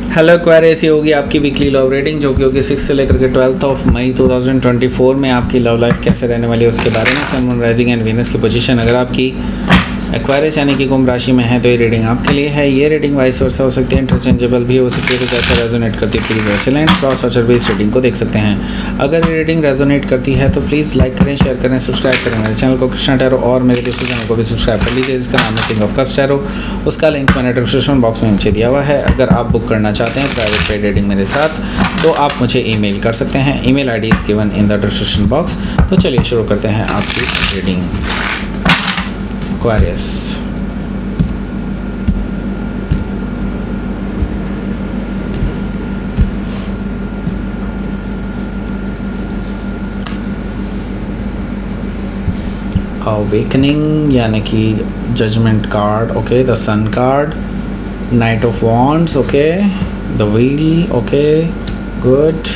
Hello Aquarius, ये होगी आपकी वीकली लव रीडिंग जो कि होगी 6 से लेकर के 12 ऑफ मई 2024 में आपकी लव लाइफ कैसे रहने वाली है उसके बारे में। सन, मून, राइजिंग एंड वीनस की पोजीशन अगर आपकी एक्वेरियस यानी कि कुंभ राशि में है तो ये रीडिंग आपके लिए है। ये रीडिंग वाइस वर्सा हो सकती है, इंटरचेंजेबल भी हो सकती है, कुछ ऐसा रेजोनेट करती है प्लीज़ वैसे लाइन क्रॉस वाचर भी इस रीडिंग को देख सकते हैं। अगर ये रीडिंग रेजोनेट करती है तो प्लीज़ लाइक करें, शेयर करें, सब्सक्राइब करें मेरे चैनल को कृष्णा टैरो, और मेरे दूसरे चैनल को भी सब्सक्राइब कर लीजिए जिसका नाम है किंग ऑफ कप्स टैरो। उसका लिंक मैंने डिस्क्रिप्शन बॉक्स में नीचे दिया हुआ है। अगर आप बुक करना चाहते हैं प्राइवेट पेड रीडिंग मेरे साथ तो आप मुझे ईमेल कर सकते हैं। Email ID is given in the description box. तो चलिए शुरू करते हैं आपकी रीडिंग। एक्वेरियस, अवेकनिंग यानी कि judgment card, okay, the sun card, knight of wands, okay, the wheel, okay, good,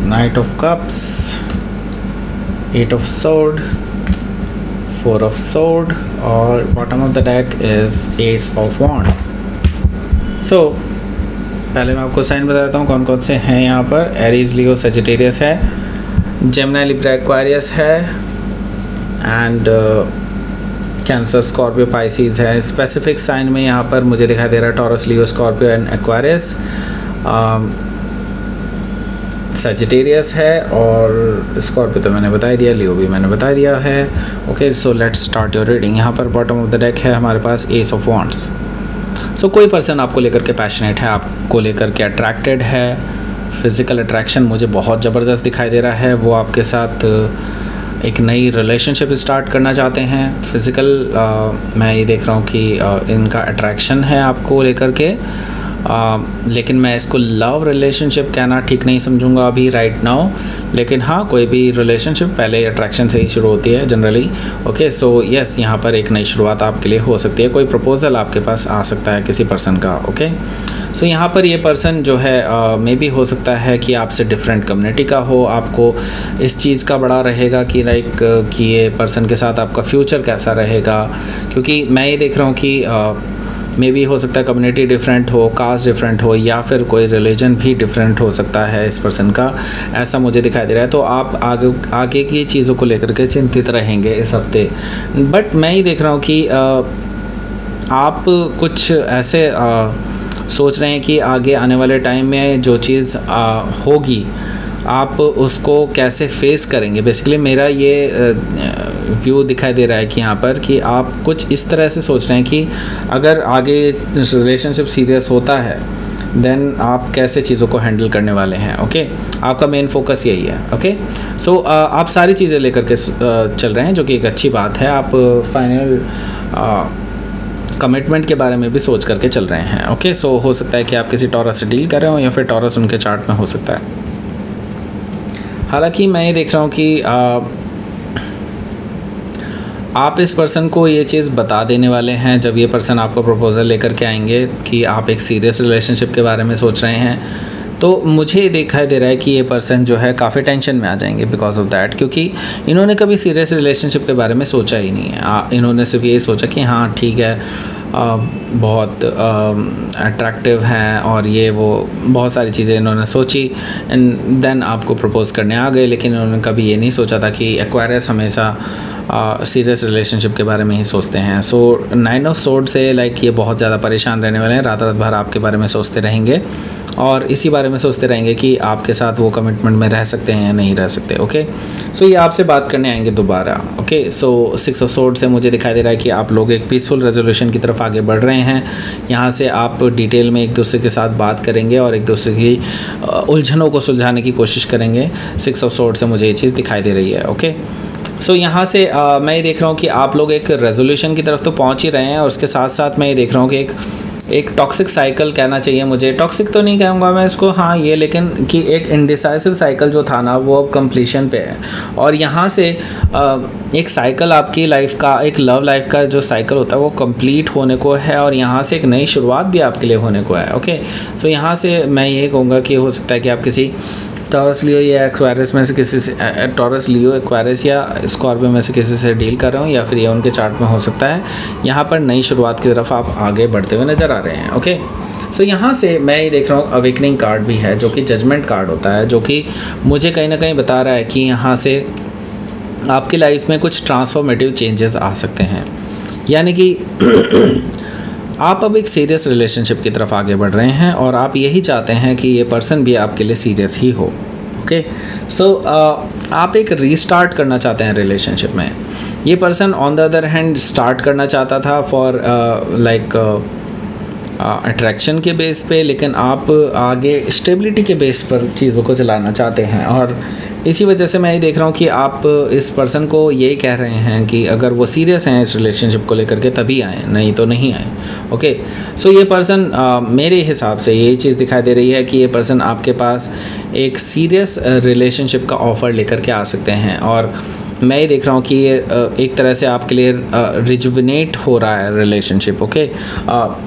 knight of cups, eight of sword, four of sword, और bottom of the deck is eights of wands. So पहले मैं आपको sign बता देता हूँ कौन कौन से हैं यहाँ पर। एरीज, लियो, सजिटेरियस है, जेमिनी, लिब्रा, एक्वेरियस है, एंड कैंसर, स्कॉर्पियो, पाइसिस है। स्पेसिफिक साइन में यहाँ पर मुझे दिखाई दे रहा है taurus, Leo, Scorpio and Aquarius. Sagittarius है, और स्कॉर्पियो तो मैंने बता दिया, लियो भी मैंने बता दिया है। Okay, so let's start your reading. यहाँ पर बॉटम ऑफ द डेक है हमारे पास एस ऑफ वॉन्ड्स। सो कोई पर्सन आपको लेकर के पैशनेट है, आपको लेकर के अट्रैक्टेड है। फिज़िकल अट्रैक्शन मुझे बहुत ज़बरदस्त दिखाई दे रहा है। वो आपके साथ एक नई रिलेशनशिप स्टार्ट करना चाहते हैं। फिज़िकल मैं ये देख रहा हूँ कि इनका अट्रैक्शन है आपको लेकर के, लेकिन मैं इसको लव रिलेशनशिप कहना ठीक नहीं समझूंगा अभी राइट नाउ। लेकिन हाँ, कोई भी रिलेशनशिप पहले अट्रैक्शन से ही शुरू होती है जनरली। ओके, सो यस, यहाँ पर एक नई शुरुआत आपके लिए हो सकती है। कोई प्रपोजल आपके पास आ सकता है किसी पर्सन का। ओके, सो यहाँ पर ये पर्सन जो है मे बी हो सकता है कि आपसे डिफरेंट कम्युनिटी का हो। आपको इस चीज़ का बड़ा रहेगा कि लाइक कि ये पर्सन के साथ आपका फ्यूचर कैसा रहेगा, क्योंकि मैं ये देख रहा हूँ कि मे बी हो सकता है कम्युनिटी डिफरेंट हो, कास्ट डिफरेंट हो, या फिर कोई रिलीजन भी डिफरेंट हो सकता है इस पर्सन का, ऐसा मुझे दिखाई दे रहा है। तो आप आगे की चीज़ों को लेकर के चिंतित रहेंगे इस हफ्ते। बट मैं ये देख रहा हूँ कि आप कुछ ऐसे सोच रहे हैं कि आगे आने वाले टाइम में जो चीज़ होगी आप उसको कैसे फेस करेंगे। बेसिकली मेरा ये व्यू दिखाई दे रहा है कि यहाँ पर कि आप कुछ इस तरह से सोच रहे हैं कि अगर आगे रिलेशनशिप सीरियस होता है देन आप कैसे चीज़ों को हैंडल करने वाले हैं। ओके, आपका मेन फोकस यही है। ओके, सो आप सारी चीज़ें लेकर के चल रहे हैं जो कि एक अच्छी बात है। आप फाइनल कमिटमेंट के बारे में भी सोच करके चल रहे हैं। ओके, सो हो सकता है कि आप किसी टॉरस से डील कर रहे हो या फिर टॉरस उनके चार्ट में हो सकता है। हालांकि मैं ये देख रहा हूँ कि आप इस पर्सन को ये चीज़ बता देने वाले हैं जब ये पर्सन आपको प्रपोज़ल लेकर के आएंगे कि आप एक सीरियस रिलेशनशिप के बारे में सोच रहे हैं। तो मुझे दिखाई दे रहा है कि ये पर्सन जो है काफ़ी टेंशन में आ जाएंगे बिकॉज ऑफ दैट, क्योंकि इन्होंने कभी सीरियस रिलेशनशिप के बारे में सोचा ही नहीं है। इन्होंने सिर्फ ये सोचा कि हाँ ठीक है, बहुत अट्रैक्टिव हैं और ये वो बहुत सारी चीज़ें इन्होंने सोची एंड देन आपको प्रपोज़ करने आ गए। लेकिन इन्होंने कभी ये नहीं सोचा था कि एक्वेरियस हमेशा सीरियस रिलेशनशिप के बारे में ही सोचते हैं। सो 9 ऑफ सोर्ड से लाइक ये बहुत ज़्यादा परेशान रहने वाले हैं, रात रात भर आपके बारे में सोचते रहेंगे और इसी बारे में सोचते रहेंगे कि आपके साथ वो कमिटमेंट में रह सकते हैं या नहीं रह सकते। ओके, सो ये आपसे बात करने आएंगे दोबारा। ओके, सो 6 ऑफ सोर्ड से मुझे दिखाई दे रहा है कि आप लोग एक पीसफुल रेजोल्यूशन की तरफ आगे बढ़ रहे हैं। यहाँ से आप डिटेल में एक दूसरे के साथ बात करेंगे और एक दूसरे की उलझनों को सुलझाने की कोशिश करेंगे। 6 ऑफ सोर्ड से मुझे ये चीज़ दिखाई दे रही है। ओके, सो यहाँ से मैं ये देख रहा हूँ कि आप लोग एक रेजोल्यूशन की तरफ तो पहुँच ही रहे हैं और उसके साथ साथ मैं ये देख रहा हूँ कि एक टॉक्सिक साइकिल कहना चाहिए मुझे, टॉक्सिक तो नहीं कहूँगा मैं इसको, हाँ ये, लेकिन कि एक इंडिसाइसिव साइकिल जो था ना वो अब कंप्लीशन पे है। और यहाँ से एक साइकिल आपकी लाइफ का, एक लव लाइफ का जो साइकिल होता है वो कंप्लीट होने को है और यहाँ से एक नई शुरुआत भी आपके लिए होने को है। ओके, सो यहाँ से मैं ये कहूँगा कि हो सकता है कि आप किसी टॉरस लियो या एक्वेरियस में से किसी से, टॉरस लियो, एक्वेरियस या स्कॉर्पियो में से किसी से डील कर रहे हो या फिर ये उनके चार्ट में हो सकता है। यहाँ पर नई शुरुआत की तरफ आप आगे बढ़ते हुए नज़र आ रहे हैं। ओके, सो यहाँ से मैं ये देख रहा हूँ अवेकनिंग कार्ड भी है, जो कि जजमेंट कार्ड होता है, जो कि मुझे कहीं ना कहीं बता रहा है कि यहाँ से आपकी लाइफ में कुछ ट्रांसफॉर्मेटिव चेंजेस आ सकते हैं। यानी कि आप अब एक सीरियस रिलेशनशिप की तरफ आगे बढ़ रहे हैं और आप यही चाहते हैं कि ये पर्सन भी आपके लिए सीरियस ही हो। ओके, सो आप एक रीस्टार्ट करना चाहते हैं रिलेशनशिप में। ये person on the other hand start करना चाहता था फॉर लाइक अट्रैक्शन के बेस पे, लेकिन आप आगे स्टेबिलिटी के बेस पर चीज़ों को चलाना चाहते हैं। और इसी वजह से मैं ये देख रहा हूँ कि आप इस पर्सन को यही कह रहे हैं कि अगर वो सीरियस हैं इस रिलेशनशिप को लेकर के तभी आए, नहीं तो नहीं आए। ओके, सो ये पर्सन मेरे हिसाब से यही चीज़ दिखाई दे रही है कि ये पर्सन आपके पास एक सीरियस रिलेशनशिप का ऑफ़र लेकर के आ सकते हैं। और मैं ये देख रहा हूँ कि ये एक तरह से आपके लिए रिजुविनेट हो रहा है रिलेशनशिप। ओके,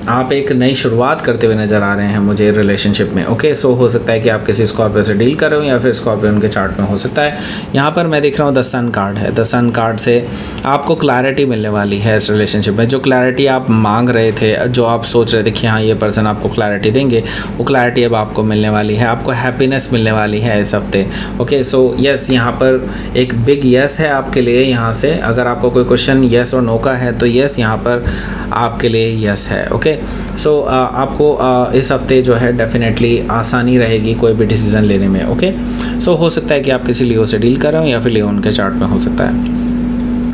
आप एक नई शुरुआत करते हुए नज़र आ रहे हैं मुझे रिलेशनशिप में। ओके, सो हो सकता है कि आप किसी स्कॉर्पियो से डील कर रहे हो या फिर स्कॉर्पियो उनके चार्ट में हो सकता है। यहाँ पर मैं देख रहा हूँ द सन कार्ड है। द सन कार्ड से आपको क्लैरिटी मिलने वाली है इस रिलेशनशिप में। जो क्लैरिटी आप मांग रहे थे, जो आप सोच रहे थे कि हाँ ये पर्सन आपको क्लैरिटी देंगे, वो क्लैरिटी अब आपको मिलने वाली है। आपको हैप्पीनेस मिलने वाली है इस हफ्ते। ओके, सो यस, यहाँ पर एक बिग यस है आपके लिए। यहाँ से अगर आपको कोई क्वेश्चन यस और नो का है तो यस यहाँ पर आपके लिए यस है। ओके, सो आपको इस हफ्ते जो है डेफिनेटली आसानी रहेगी कोई भी डिसीजन लेने में। ओके, सो हो सकता है कि आप किसी लियो से डील कर रहे हो या फिर लियो उनके चार्ट में हो सकता है।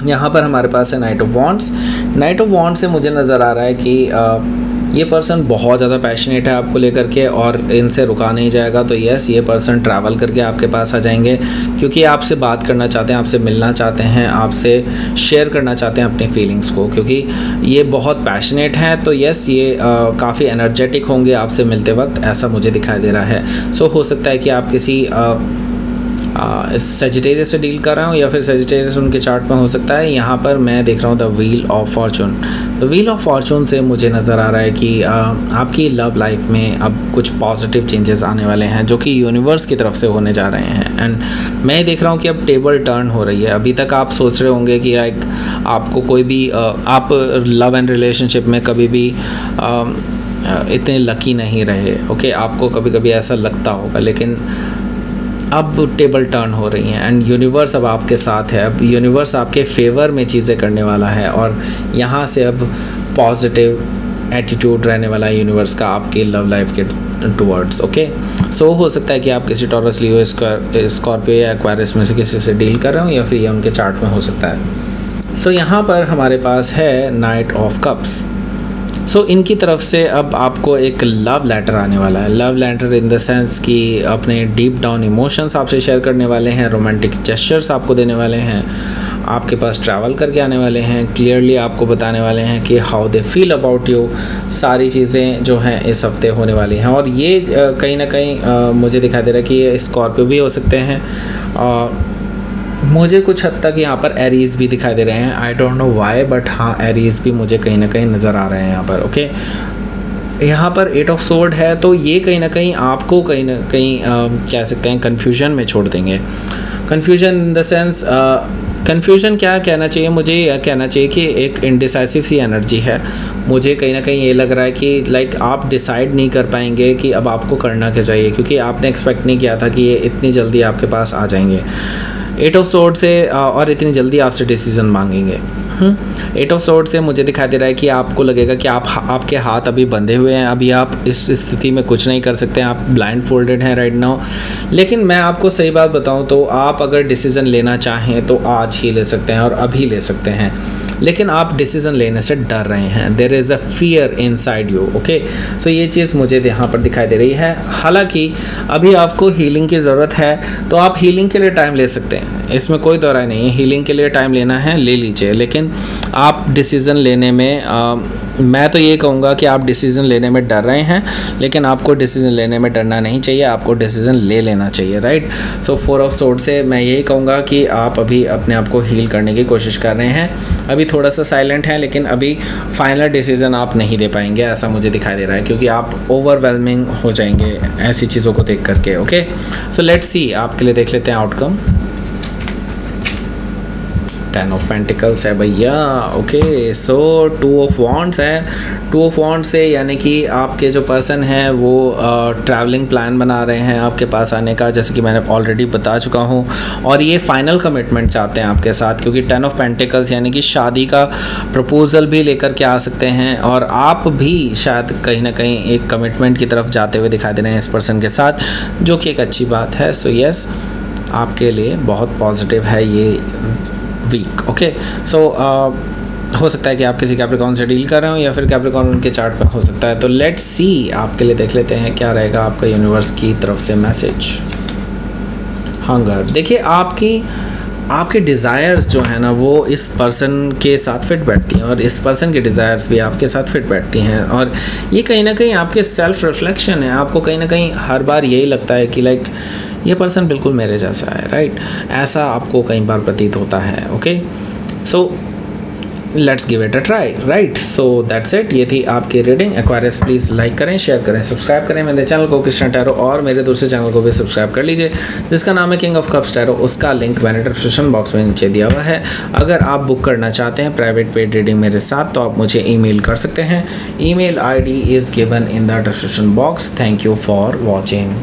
यहाँ पर हमारे पास है night of wands. Night of wands से मुझे नज़र आ रहा है कि ये पर्सन बहुत ज़्यादा पैशनेट है आपको लेकर के और इनसे रुका नहीं जाएगा। तो यस, ये पर्सन ट्रैवल करके आपके पास आ जाएंगे क्योंकि आपसे बात करना चाहते हैं, आपसे मिलना चाहते हैं, आपसे शेयर करना चाहते हैं अपनी फीलिंग्स को, क्योंकि ये बहुत पैशनेट हैं। तो यस, ये काफ़ी एनर्जेटिक होंगे आपसे मिलते वक्त, ऐसा मुझे दिखाई दे रहा है। सो हो सकता है कि आप किसी सेजिटेरियस से डील कर रहा हूँ या फिर सेजिटेरियस उनके चार्ट में हो सकता है। यहाँ पर मैं देख रहा हूँ the wheel of Fortune. The wheel of Fortune से मुझे नज़र आ रहा है कि आपकी लव लाइफ में अब कुछ पॉजिटिव चेंजेस आने वाले हैं जो कि यूनिवर्स की तरफ से होने जा रहे हैं। एंड मैं देख रहा हूँ कि अब टेबल टर्न हो रही है। अभी तक आप सोच रहे होंगे कि लाइक आपको कोई भी आप लव एंड रिलेशनशिप में कभी भी इतने लकी नहीं रहे। ओके, आपको कभी कभी ऐसा लगता होगा, लेकिन अब टेबल टर्न हो रही हैं एंड यूनिवर्स अब आपके साथ है। अब यूनिवर्स आपके फेवर में चीज़ें करने वाला है और यहाँ से अब पॉजिटिव एटीट्यूड रहने वाला है यूनिवर्स का आपके लव लाइफ के टुवर्ड्स। ओके, सो हो सकता है कि आप किसी टॉरस, लियो, स्कॉर्पियो या एक्वारियस में से किसी से डील कर रहे हो या फिर ये उनके चार्ट में हो सकता है। सो यहाँ पर हमारे पास है नाइट ऑफ कप्स। सो इनकी तरफ से अब आपको एक लव लेटर आने वाला है। Love letter in the sense कि अपने डीप डाउन इमोशंस आपसे शेयर करने वाले हैं, रोमांटिक जेस्चर्स आपको देने वाले हैं, आपके पास ट्रैवल करके आने वाले हैं, क्लियरली आपको बताने वाले हैं कि how they feel about you. सारी चीज़ें जो हैं इस हफ्ते होने वाली हैं और ये कहीं ना कहीं मुझे दिखाई दे रहा है कि ये स्कॉर्पियो भी हो सकते हैं। मुझे कुछ हद तक यहाँ पर एरीज भी दिखाई दे रहे हैं। I don't know why, but हाँ एरीज भी मुझे कहीं ना कहीं नज़र आ रहे हैं यहाँ पर। ओके, यहाँ पर 8 ऑफ सोर्ड है, तो ये कहीं ना कहीं आपको कहीं ना कहीं कह सकते हैं कन्फ्यूजन में छोड़ देंगे। Confusion in the sense, confusion क्या कहना चाहिए, मुझे यह कहना चाहिए कि एक इनडिसाइसिव सी एनर्जी है। मुझे कहीं ना कहीं ये लग रहा है कि लाइक आप डिसाइड नहीं कर पाएंगे कि अब आपको करना क्या चाहिए, क्योंकि आपने एक्सपेक्ट नहीं किया था कि ये इतनी जल्दी आपके पास आ जाएंगे 8 ऑफ सोर्ड से और इतनी जल्दी आपसे डिसीजन मांगेंगे। 8 ऑफ सोर्ड से मुझे दिखाई दे रहा है कि आपको लगेगा कि आपके हाथ अभी बंधे हुए हैं, अभी आप इस स्थिति में कुछ नहीं कर सकते हैं, आप ब्लाइंड फोल्डेड हैं राइट नाउ। लेकिन मैं आपको सही बात बताऊं तो आप अगर डिसीज़न लेना चाहें तो आज ही ले सकते हैं और अभी ले सकते हैं, लेकिन आप डिसीज़न लेने से डर रहे हैं। There is a fear inside you. Okay, so ये चीज़ मुझे यहाँ पर दिखाई दे रही है। हालांकि अभी आपको हीलिंग की ज़रूरत है तो आप हीलिंग के लिए टाइम ले सकते हैं, इसमें कोई दो राय नहीं है। हीलिंग के लिए टाइम लेना है, ले लीजिए, लेकिन आप डिसीज़न लेने में मैं तो ये कहूँगा कि आप डिसीज़न लेने में डर रहे हैं, लेकिन आपको डिसीज़न लेने में डरना नहीं चाहिए, आपको डिसीज़न ले लेना चाहिए, राइट। सो 4 ऑफ सोर्ड से मैं यही कहूँगा कि आप अभी अपने आप को हील करने की कोशिश कर रहे हैं। अभी थोड़ा सा साइलेंट हैं, लेकिन अभी फाइनल डिसीज़न आप नहीं दे पाएंगे, ऐसा मुझे दिखाई दे रहा है, क्योंकि आप ओवरवेलमिंग हो जाएंगे ऐसी चीज़ों को देख करके। ओके, सो लेट्स सी, आपके लिए देख लेते हैं आउटकम। 10 ऑफ पेंटिकल्स है भैया। ओके, सो 2 ऑफ वॉन्ड्स है। 2 ऑफ वॉन्ड्स से यानी कि आपके जो पर्सन है वो ट्रैवलिंग प्लान बना रहे हैं आपके पास आने का, जैसे कि मैंने ऑलरेडी बता चुका हूँ, और ये फाइनल कमिटमेंट चाहते हैं आपके साथ, क्योंकि 10 ऑफ पेंटिकल्स यानी कि शादी का प्रपोजल भी लेकर के आ सकते हैं, और आप भी शायद कहीं ना कहीं एक कमिटमेंट की तरफ जाते हुए दिखाई दे रहे हैं इस पर्सन के साथ, जो कि एक अच्छी बात है। सो यस, आपके लिए बहुत पॉजिटिव है ये वीक। ओके, सो हो सकता है कि आप किसी कैप्रिकॉर्न से डील कर रहे हो, या फिर कैप्रिकॉर्न उनके चार्ट पे हो सकता है। तो लेट्स सी, आपके लिए देख लेते हैं क्या रहेगा आपका यूनिवर्स की तरफ से मैसेज। हंगर, देखिए आपके डिज़ायर्स जो है ना वो इस पर्सन के साथ फिट बैठती हैं, और इस पर्सन के डिज़ायर्स भी आपके साथ फिट बैठती हैं, और ये कहीं ना कहीं आपके सेल्फ रिफ्लेक्शन है। आपको कहीं ना कहीं हर बार यही लगता है कि लाइक ये पर्सन बिल्कुल मेरे जैसा है, राइट? ऐसा आपको कई बार प्रतीत होता है। Okay, so let's give it a try, right? So that's it, ये थी आपकी रीडिंग। एक्वायरियस प्लीज़ लाइक करें, शेयर करें, सब्सक्राइब करें मेरे चैनल को कृष्णा टैरो, और मेरे दूसरे चैनल को भी सब्सक्राइब कर लीजिए जिसका नाम है किंग ऑफ कप्स टैरो। उसका लिंक मैंने डिस्क्रिप्शन बॉक्स में नीचे दिया हुआ है। अगर आप बुक करना चाहते हैं प्राइवेट पेड रीडिंग मेरे साथ, तो आप मुझे ईमेल कर सकते हैं। Email ID is given in the description box. Thank you for watching.